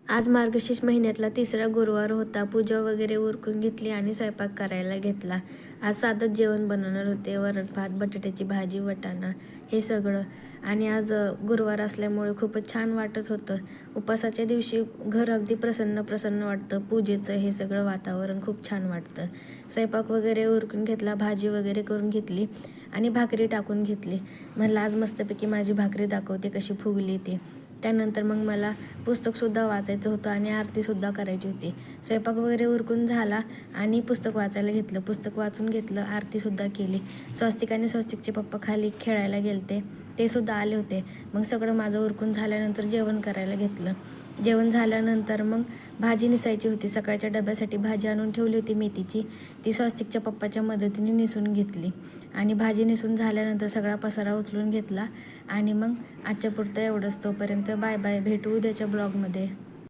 आज मार्गशीर्ष महिन्यातला तिसरा गुरुवार होता. पूजा वगैरे उरकून घेतली आणि स्वयंपाक करायला घेतला. आज साधंच जेवण बनवणार होते. वरण भात, बटाट्याची भाजी, वाटाणा हे सगळं. आणि आज गुरुवार असल्यामुळे खूपच छान वाटत होतं. उपासाच्या दिवशी घर अगदी प्रसन्न प्रसन्न वाटतं. पूजेचं हे सगळं वातावरण खूप छान वाटतं. स्वयंपाक वगैरे उरकून घेतला, भाजी वगैरे करून घेतली आणि भाकरी टाकून घेतली. म्हणलं आज मस्तपैकी माझी भाकरी दाखवते कशी फुगली ती. त्यानंतर मग मला पुस्तकसुद्धा वाचायचं होतं आणि आरतीसुद्धा करायची होती. स्वयंपाक वगैरे उरकून झाला आणि पुस्तक वाचायला घेतलं. पुस्तक वाचून घेतलं, आरतीसुद्धा केली. स्वस्तिक आणि स्वस्तिकचे पप्पा खाली खेळायला गेलते, ते सुद्धा आले होते. मग सगळं माझं उरकून झाल्यानंतर जेवण करायला घेतलं. जेवण झाल्यानंतर मग भाजी निसायची होती. सकाळच्या डब्यासाठी भाजी आणून ठेवली होती मेथीची. ती स्वस्तिकच्या पप्पाच्या मदतीने निसून घेतली आणि भाजी निसून झाल्यानंतर सगळा पसारा उचलून घेतला आणि मग आजच्या पुरतं एवढंच. तोपर्यंत बाय बाय. भेटू उद्याच्या ब्लॉगमध्ये.